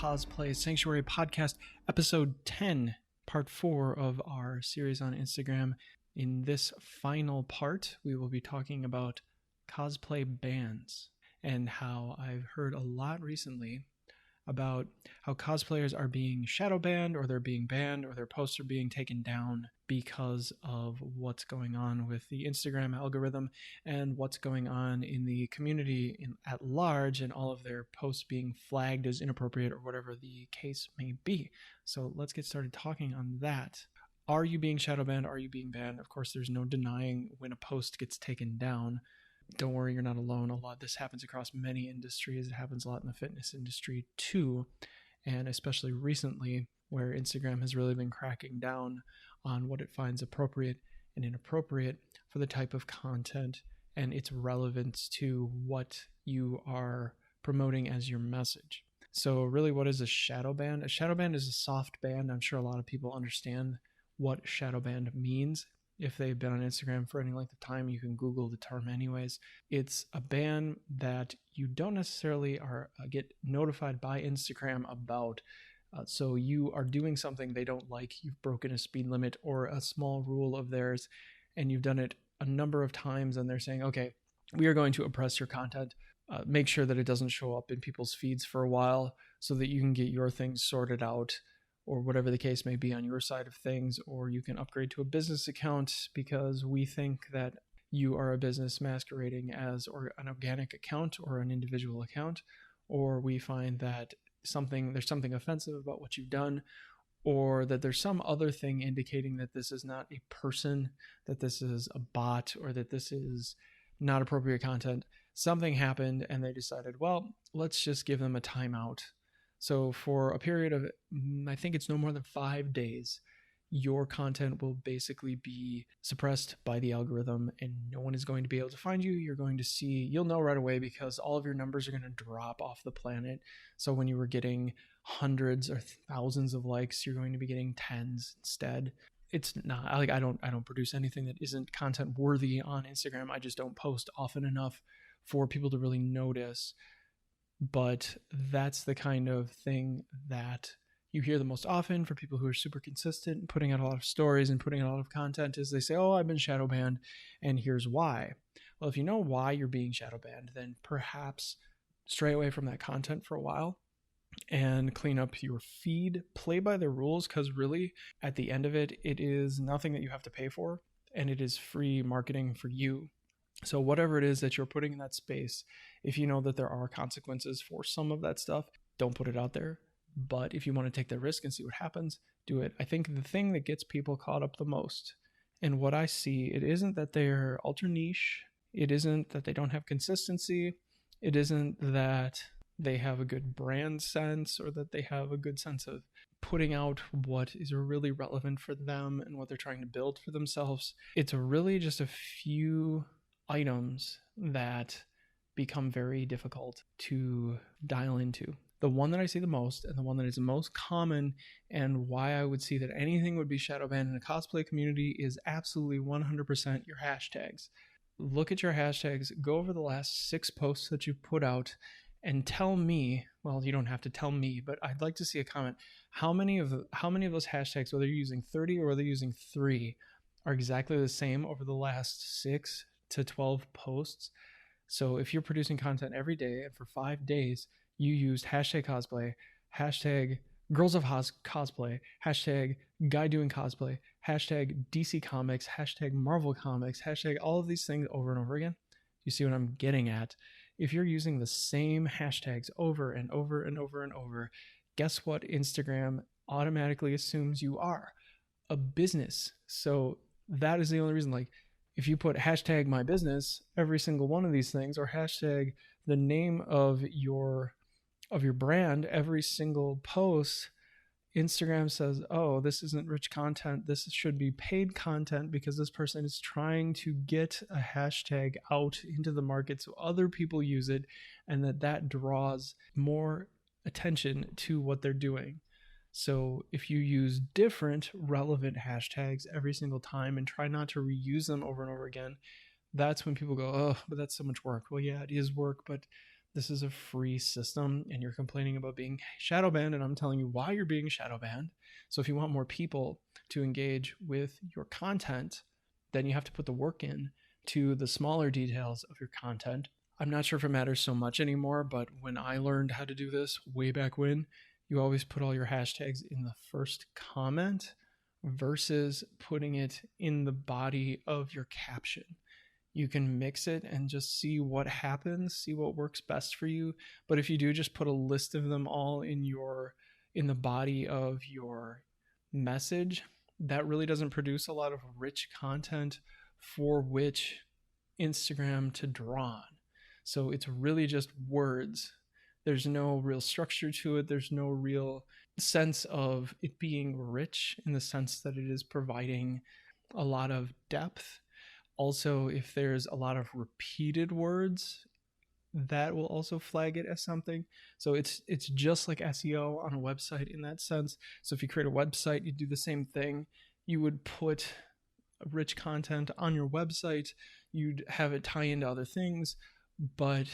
Cosplay Sanctuary Podcast, episode 10, part 4 of our series on Instagram. In this final part, we will be talking about cosplay bans and how I've heard a lot recently about how cosplayers are being shadow banned, or they're being banned, or their posts are being taken down because of what's going on with the Instagram algorithm and what's going on in the community at large, and all of their posts being flagged as inappropriate or whatever the case may be. So let's get started talking on that. Are you being shadow banned? Are you being banned? Of course, there's no denying when a post gets taken down. Don't worry, you're not alone. A lot of this happens across many industries. It happens a lot in the fitness industry too, and especially recently, where Instagram has really been cracking down on what it finds appropriate and inappropriate for the type of content and its relevance to what you are promoting as your message. So really, what is a shadow ban? A shadow ban is a soft ban. I'm sure a lot of people understand what shadow ban means. If they've been on Instagram for any length of time, you can Google the term anyways. It's a ban that you don't necessarily get notified by Instagram about. So you are doing something they don't like. You've broken a speed limit or a small rule of theirs, and you've done it a number of times, and they're saying, okay, we are going to oppress your content. Make sure that it doesn't show up in people's feeds for a while so that you can get your things sorted out, or whatever the case may be on your side of things, or you can upgrade to a business account because we think that you are a business masquerading as or an organic account or an individual account, or we find that there's something offensive about what you've done, or that there's some other thing indicating that this is not a person, that this is a bot, or that this is not appropriate content. Something happened and they decided, well, let's just give them a timeout. So for a period of, I think it's no more than 5 days, your content will basically be suppressed by the algorithm and no one is going to be able to find you. You'll know right away because all of your numbers are going to drop off the planet. So when you were getting hundreds or thousands of likes, you're going to be getting tens instead. It's not like I don't produce anything that isn't content worthy on Instagram. I just don't post often enough for people to really notice. But that's the kind of thing that you hear the most often for people who are super consistent and putting out a lot of stories and putting out a lot of content, is they say, oh, I've been shadow banned and here's why. Well, if you know why you're being shadow banned, then perhaps stray away from that content for a while and clean up your feed, play by the rules, because really at the end of it, it is nothing that you have to pay for and it is free marketing for you. So whatever it is that you're putting in that space, if you know that there are consequences for some of that stuff, don't put it out there. But if you want to take the risk and see what happens, do it. I think the thing that gets people caught up the most, and what I see, it isn't that they're ultra niche. It isn't that they don't have consistency. It isn't that they have a good brand sense or that they have a good sense of putting out what is really relevant for them and what they're trying to build for themselves. It's really just a few items that become very difficult to dial into. The one that I see the most, and the one that is the most common, and why I would see that anything would be shadow banned in a cosplay community, is absolutely 100% your hashtags. Look at your hashtags, go over the last 6 posts that you've put out, and tell me, well, you don't have to tell me, but I'd like to see a comment. How many of those hashtags, whether you're using 30 or whether you're using 3, are exactly the same over the last 6 to 12 posts? So if you're producing content every day and for 5 days, you used hashtag cosplay, hashtag girls of cosplay, hashtag guy doing cosplay, hashtag DC comics, hashtag Marvel comics, hashtag all of these things over and over again. You see what I'm getting at? If you're using the same hashtags over and over and over and over, guess what Instagram automatically assumes you are? A business. So that is the only reason, like, if you put hashtag my business, every single one of these things, or hashtag the name of your brand, every single post, Instagram says, oh, this isn't rich content. This should be paid content because this person is trying to get a hashtag out into the market so other people use it, and that draws more attention to what they're doing. So if you use different relevant hashtags every single time and try not to reuse them over and over again, that's when people go, oh, but that's so much work. Well, yeah, it is work, but This is a free system, and you're complaining about being shadow banned, and I'm telling you why you're being shadow banned. So if you want more people to engage with your content, then you have to put the work in to the smaller details of your content. I'm not sure if it matters so much anymore, but when I learned how to do this way back when, you always put all your hashtags in the first comment versus putting it in the body of your caption. You can mix it and just see what happens, see what works best for you. But if you do just put a list of them all in the body of your message, that really doesn't produce a lot of rich content for which Instagram to draw on. So it's really just words. There's no real structure to it. There's no real sense of it being rich in the sense that it is providing a lot of depth. Also, if there's a lot of repeated words, that will also flag it as something. So it's just like SEO on a website in that sense. So if you create a website, you do the same thing. You would put rich content on your website. You'd have it tie into other things, but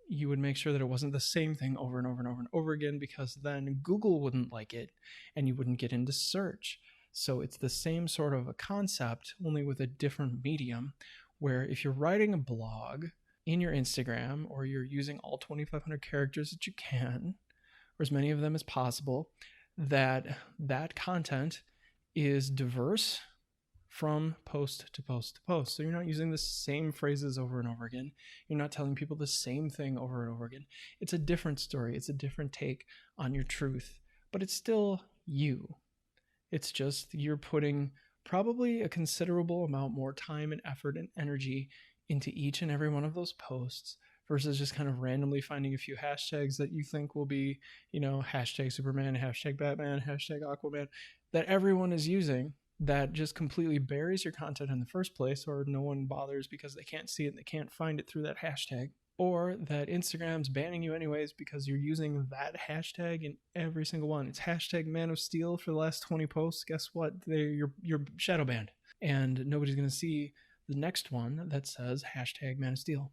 you would make sure that it wasn't the same thing over and over and over and over again, because then Google wouldn't like it and you wouldn't get into search. So it's the same sort of a concept, only with a different medium, where if you're writing a blog in your Instagram, or you're using all 2,500 characters that you can, or as many of them as possible, that content is diverse from post to post to post. So you're not using the same phrases over and over again. You're not telling people the same thing over and over again. It's a different story. It's a different take on your truth, but it's still you. It's just you're putting probably a considerable amount more time and effort and energy into each and every one of those posts versus just kind of randomly finding a few hashtags that you think will be, hashtag Superman, hashtag Batman, hashtag Aquaman, that everyone is using, that just completely buries your content in the first place, or no one bothers because they can't see it and they can't find it through that hashtag. Or that Instagram's banning you anyways because you're using that hashtag in every single one. It's hashtag Man of Steel for the last 20 posts. Guess what? You're shadow banned. And nobody's going to see the next one that says hashtag Man of Steel.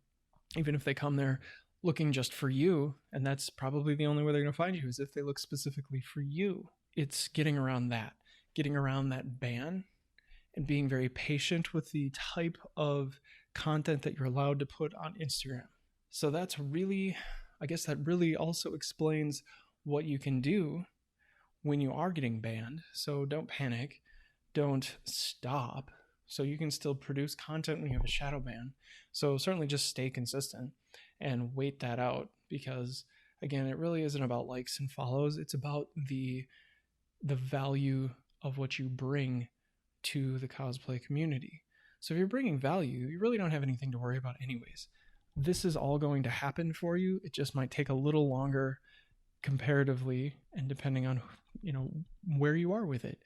Even if they come there looking just for you, and that's probably the only way they're going to find you, is if they look specifically for you. It's getting around that ban, and being very patient with the type of content that you're allowed to put on Instagram. So that's really, I guess that really also explains what you can do when you are getting banned. So don't panic, don't stop. So you can still produce content when you have a shadow ban. So certainly just stay consistent and wait that out, because again, it really isn't about likes and follows. It's about the value of what you bring to the cosplay community. So if you're bringing value, you really don't have anything to worry about anyways. This is all going to happen for you. It just might take a little longer comparatively, and depending on where you are with it.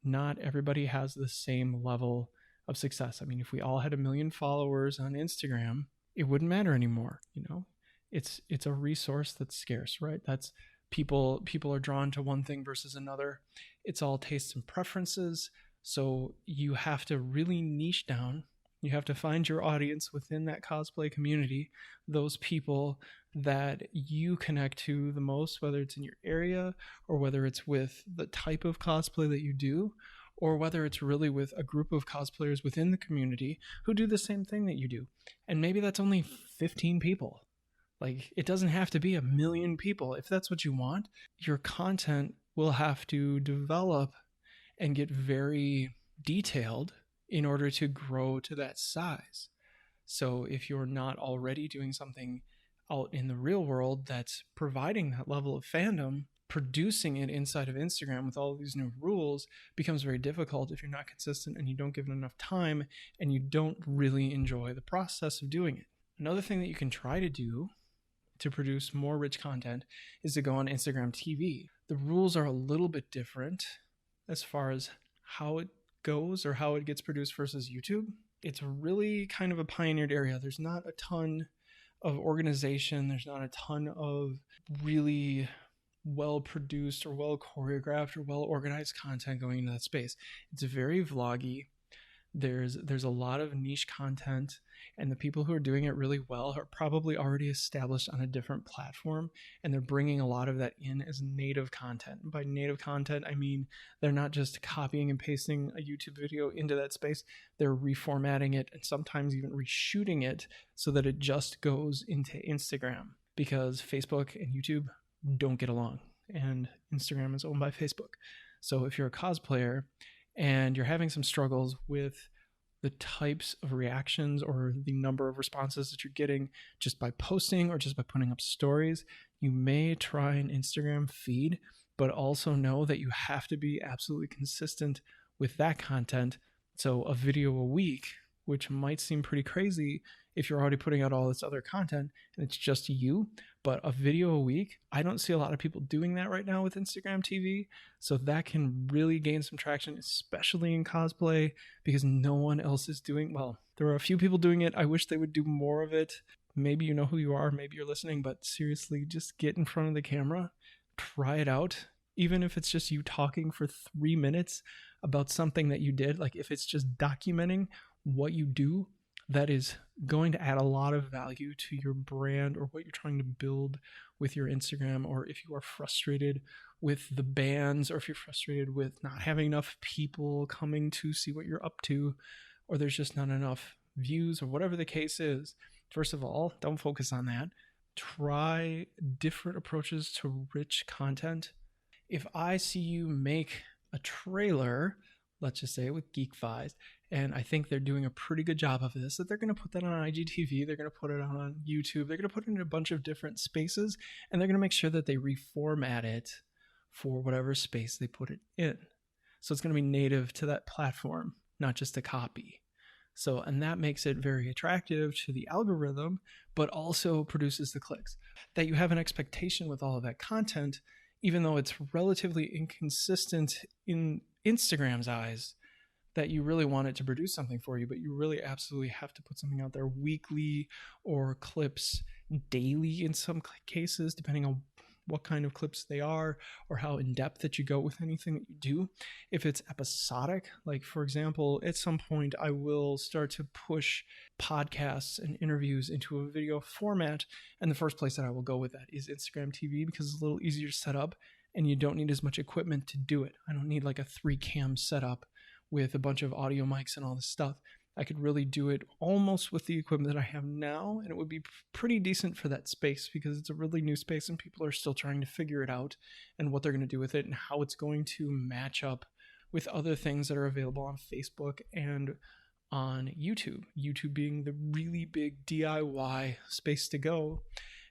Not everybody has the same level of success. I mean, if we all had 1 million followers on Instagram, it wouldn't matter anymore. It's a resource that's scarce, right? That's people are drawn to one thing versus another. It's all tastes and preferences. So you have to really niche down. You have to find your audience within that cosplay community, those people that you connect to the most, whether it's in your area or whether it's with the type of cosplay that you do, or whether it's really with a group of cosplayers within the community who do the same thing that you do. And maybe that's only 15 people. Like, it doesn't have to be 1 million people. If that's what you want, your content will have to develop and get very detailed in order to grow to that size. So if you're not already doing something out in the real world that's providing that level of fandom, producing it inside of Instagram with all of these new rules becomes very difficult if you're not consistent and you don't give it enough time and you don't really enjoy the process of doing it. Another thing that you can try to do to produce more rich content is to go on Instagram TV. The rules are a little bit different as far as how it goes or how it gets produced versus YouTube. It's really kind of a pioneered area. There's not a ton of organization. There's not a ton of really well produced or well choreographed or well organized content going into that space. It's very vloggy. There's a lot of niche content, and the people who are doing it really well are probably already established on a different platform, and they're bringing a lot of that in as native content. By native content, I mean they're not just copying and pasting a YouTube video into that space, they're reformatting it and sometimes even reshooting it so that it just goes into Instagram, because Facebook and YouTube don't get along, and Instagram is owned by Facebook. So if you're a cosplayer and you're having some struggles with the types of reactions or the number of responses that you're getting just by posting or just by putting up stories, you may try an Instagram feed, but also know that you have to be absolutely consistent with that content. So a video a week, which might seem pretty crazy if you're already putting out all this other content and it's just you, but a video a week, I don't see a lot of people doing that right now with Instagram TV. So that can really gain some traction, especially in cosplay, because no one else is doing, well, there are a few people doing it. I wish they would do more of it. Maybe you know who you are, maybe you're listening, but seriously, just get in front of the camera, try it out. Even if it's just you talking for 3 minutes about something that you did, like if it's just documenting what you do, that is going to add a lot of value to your brand or what you're trying to build with your Instagram. Or if you are frustrated with the bans, or if you're frustrated with not having enough people coming to see what you're up to, or there's just not enough views, or whatever the case is, first of all, don't focus on that. Try different approaches to rich content. If I see you make a trailer, let's just say with GeekVies, and I think they're doing a pretty good job of this, that they're going to put that on IGTV, they're going to put it on YouTube, they're going to put it in a bunch of different spaces, and they're going to make sure that they reformat it for whatever space they put it in. So it's going to be native to that platform, not just a copy. So, and that makes it very attractive to the algorithm, but also produces the clicks. That you have an expectation with all of that content, even though it's relatively inconsistent in Instagram's eyes, that you really want it to produce something for you, but you really absolutely have to put something out there weekly or clips daily in some cases, depending on what kind of clips they are or how in depth that you go with anything that you do. If it's episodic, like for example, at some point I will start to push podcasts and interviews into a video format. And the first place that I will go with that is Instagram TV, because it's a little easier to set up and you don't need as much equipment to do it. I don't need like a 3-cam setup with a bunch of audio mics and all this stuff. I could really do it almost with the equipment that I have now, and it would be pretty decent for that space, because it's a really new space and people are still trying to figure it out and what they're going to do with it and how it's going to match up with other things that are available on Facebook and on YouTube. YouTube being the really big DIY space to go,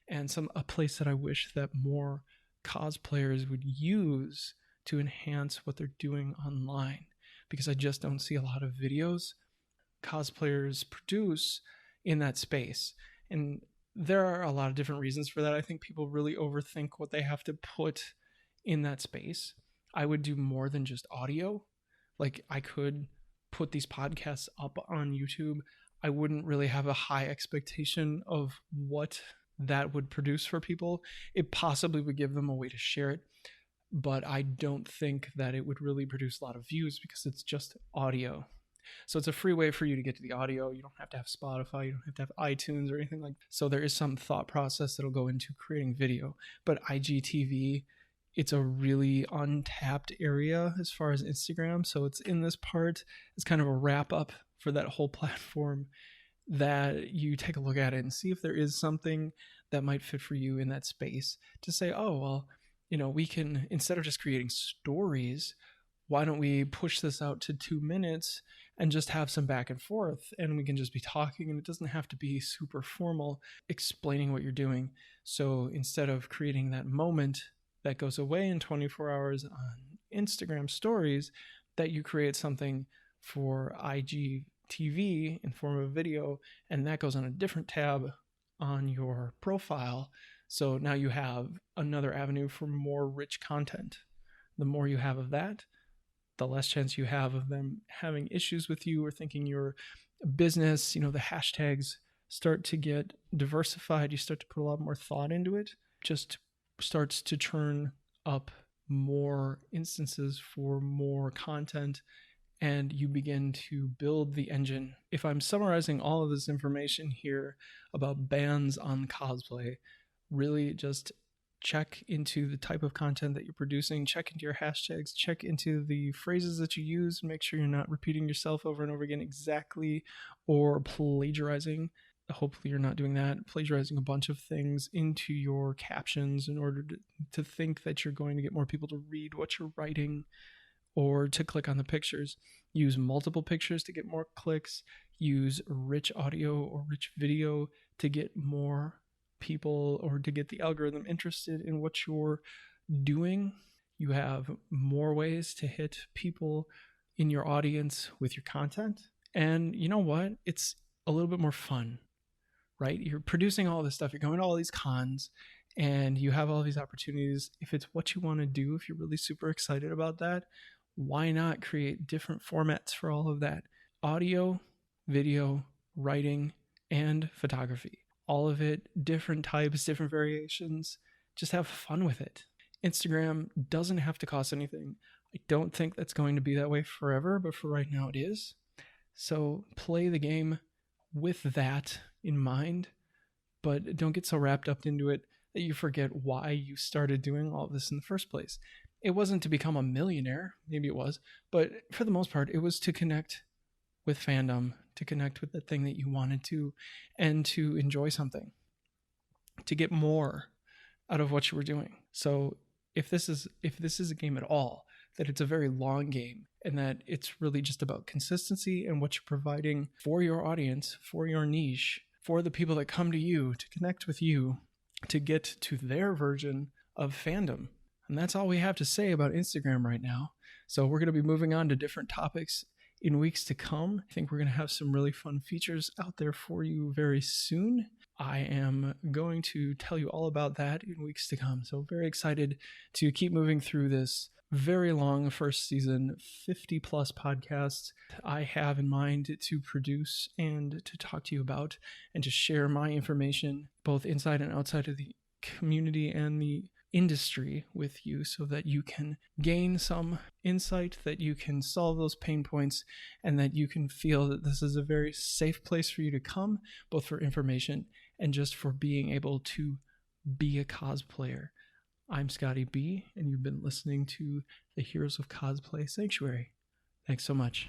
and a place that I wish that more cosplayers would use to enhance what they're doing online, because I just don't see a lot of videos cosplayers produce in that space. And there are a lot of different reasons for that. I think people really overthink what they have to put in that space. I would do more than just audio. Like I could put these podcasts up on YouTube. I wouldn't really have a high expectation of what that would produce for people. It possibly would give them a way to share it, but I don't think that it would really produce a lot of views because it's just audio. So it's a free way for you to get to the audio. You don't have to have Spotify. You don't have to have iTunes or anything like that. So there is some thought process that'll go into creating video. But IGTV, it's a really untapped area as far as Instagram. So it's in this part. It's kind of a wrap up for that whole platform, that you take a look at it and see if there is something that might fit for you in that space, to say, oh, well, we can, instead of just creating stories, why don't we push this out to 2 minutes and just have some back and forth, and we can just be talking, and it doesn't have to be super formal explaining what you're doing. So instead of creating that moment that goes away in 24 hours on Instagram stories, that you create something for IGTV in form of video, and that goes on a different tab on your profile. So now you have another avenue for more rich content. The more you have of that, the less chance you have of them having issues with you or thinking you're a business. The hashtags start to get diversified. You start to put a lot more thought into it. Just starts to turn up more instances for more content and you begin to build the engine. If I'm summarizing all of this information here about bans on cosplay, really just check into the type of content that you're producing, check into your hashtags, check into the phrases that you use, make sure you're not repeating yourself over and over again exactly, or plagiarizing. Hopefully you're not doing that, plagiarizing a bunch of things into your captions in order to think that you're going to get more people to read what you're writing or to click on the pictures. Use multiple pictures to get more clicks. Use rich audio or rich video to get more people or to get the algorithm interested in what you're doing. You have more ways to hit people in your audience with your content. And you know what? It's a little bit more fun, right? You're producing all this stuff, you're going to all these cons, and you have all these opportunities. If it's what you want to do, if you're really super excited about that, why not create different formats for all of that? Audio, video, writing, and photography. All of it, different types, different variations. Just have fun with it. Instagram doesn't have to cost anything. I don't think that's going to be that way forever, but for right now it is. So play the game with that in mind, but don't get so wrapped up into it that you forget why you started doing all of this in the first place. It wasn't to become a millionaire, maybe it was, but for the most part, it was to connect with fandom, to connect with the thing that you wanted to, and to enjoy something, to get more out of what you were doing. So if this is a game at all, that it's a very long game, and that it's really just about consistency and what you're providing for your audience, for your niche, for the people that come to you, to connect with you, to get to their version of fandom. And that's all we have to say about Instagram right now. So we're going to be moving on to different topics in weeks to come. I think we're going to have some really fun features out there for you very soon. I am going to tell you all about that in weeks to come. So very excited to keep moving through this very long first season, 50 plus podcasts I have in mind to produce and to talk to you about and to share my information both inside and outside of the community and the industry with you, so that you can gain some insight, that you can solve those pain points, and that you can feel that this is a very safe place for you to come, both for information and just for being able to be a cosplayer. I'm Scotty B, and you've been listening to the Heroes of Cosplay Sanctuary. Thanks so much.